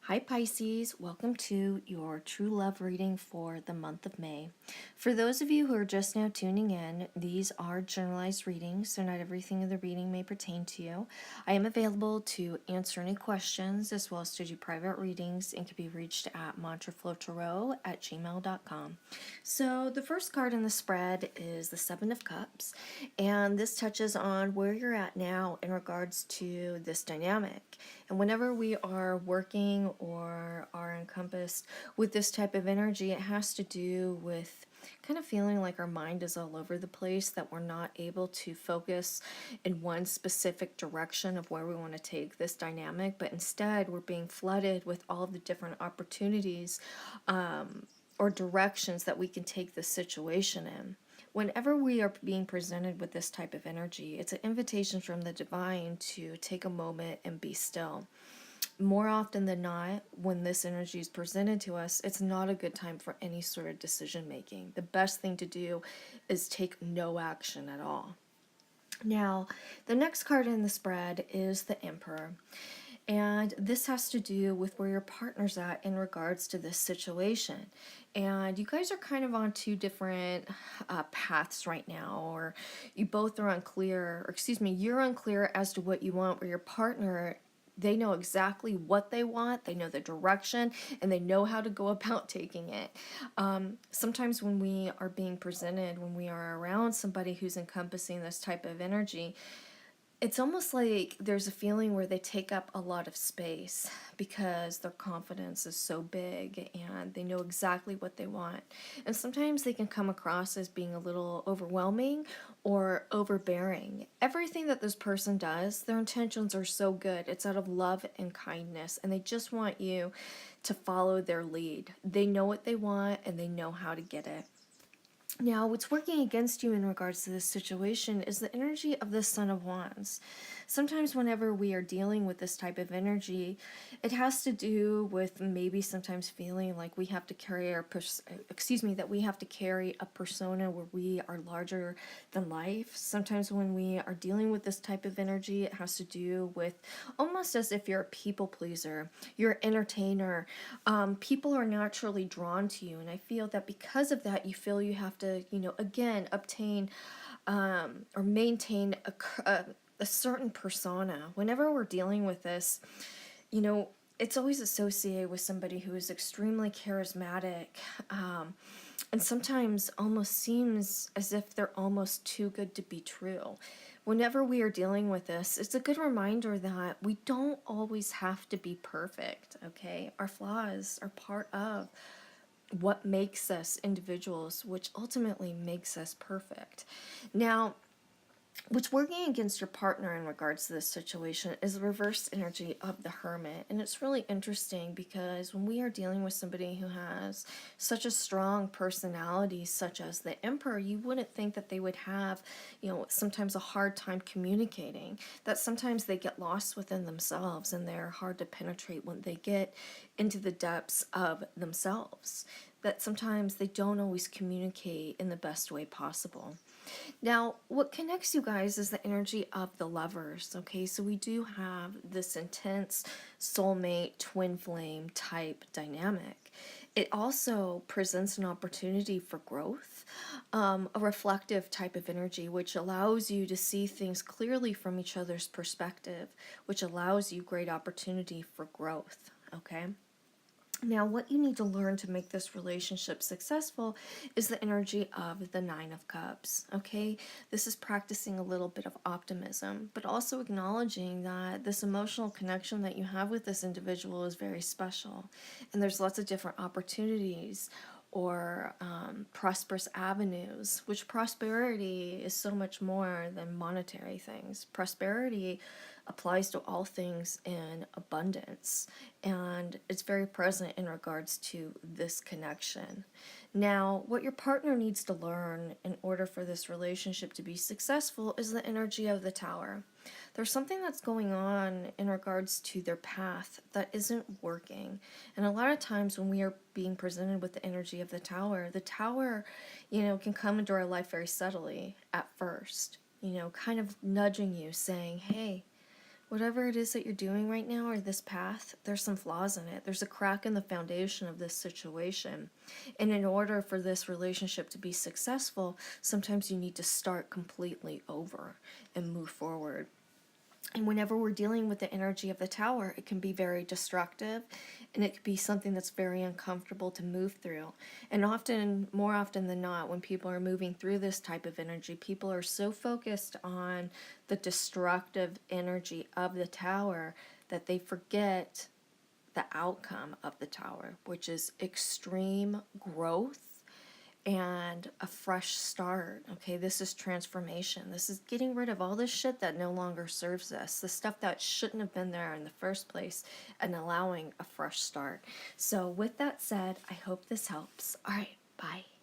Hi Pisces, welcome to your true love reading for the month of May. For those of you who are just now tuning in, these are generalized readings, so not everything in the reading may pertain to you. I am available to answer any questions as well as to do private readings and can be reached at mantraflowtarot@gmail.com. So the first card in the spread is the Seven of Cups, and this touches on where you're at now in regards to this dynamic. And whenever we are working or are encompassed with this type of energy, it has to do with kind of feeling like our mind is all over the place, that we're not able to focus in one specific direction of where we want to take this dynamic, but instead we're being flooded with all of the different opportunities or directions that we can take this situation in. Whenever we are being presented with this type of energy, it's an invitation from the divine to take a moment and be still. More often than not, when this energy is presented to us, it's not a good time for any sort of decision making. The best thing to do is take no action at all. Now, the next card in the spread is the Emperor. And this has to do with where your partner's at in regards to this situation. And you guys are kind of on two different paths right now, or you both are unclear, or excuse me, you're unclear as to what you want, where your partner, they know exactly what they want, they know the direction, and they know how to go about taking it. Sometimes when we are being presented, when we are around somebody who's encompassing this type of energy, it's almost like there's a feeling where they take up a lot of space because their confidence is so big and they know exactly what they want. And sometimes they can come across as being a little overwhelming or overbearing. Everything that this person does, their intentions are so good. It's out of love and kindness, and they just want you to follow their lead. They know what they want and they know how to get it. Now, what's working against you in regards to this situation is the energy of the Son of Wands. Sometimes whenever we are dealing with this type of energy, it has to do with maybe sometimes feeling like we have to carry that we have to carry a persona where we are larger than life. Sometimes when we are dealing with this type of energy, it has to do with almost as if you're a people pleaser, you're an entertainer. People are naturally drawn to you, and I feel that because of that, you feel you have to, again, obtain or maintain a certain persona. Whenever we're dealing with this, it's always associated with somebody who is extremely charismatic, and sometimes almost seems as if they're almost too good to be true. Whenever we are dealing with this, it's a good reminder that we don't always have to be perfect, okay? Our flaws are part of what makes us individuals, which ultimately makes us perfect. Now, what's working against your partner in regards to this situation is the reverse energy of the Hermit. And it's really interesting because when we are dealing with somebody who has such a strong personality, such as the Emperor, you wouldn't think that they would have, sometimes a hard time communicating, that sometimes they get lost within themselves and they're hard to penetrate when they get into the depths of themselves, that sometimes they don't always communicate in the best way possible. Now, what connects you guys is the energy of the Lovers, okay? So we do have this intense soulmate, twin flame type dynamic. It also presents an opportunity for growth, a reflective type of energy, which allows you to see things clearly from each other's perspective, which allows you great opportunity for growth, okay? Now, what you need to learn to make this relationship successful is the energy of the Nine of Cups, okay? This is practicing a little bit of optimism, but also acknowledging that this emotional connection that you have with this individual is very special. And there's lots of different opportunities or prosperous avenues, which prosperity is so much more than monetary things. Prosperity applies to all things in abundance, and it's very present in regards to this connection. Now, what your partner needs to learn in order for this relationship to be successful is the energy of the Tower. There's something that's going on in regards to their path that isn't working. And a lot of times when we are being presented with the energy of the Tower, can come into our life very subtly at first, kind of nudging you, saying, hey, whatever it is that you're doing right now or this path, there's some flaws in it. There's a crack in the foundation of this situation. And in order for this relationship to be successful, sometimes you need to start completely over and move forward. And whenever we're dealing with the energy of the Tower, it can be very destructive, and it can be something that's very uncomfortable to move through. And often, more often than not, when people are moving through this type of energy, people are so focused on the destructive energy of the Tower that they forget the outcome of the Tower, which is extreme growth and a fresh start. Okay, this is transformation. This is getting rid of all this shit that no longer serves us, the stuff that shouldn't have been there in the first place, and allowing a fresh start. So with that said, I hope this helps. All right, bye.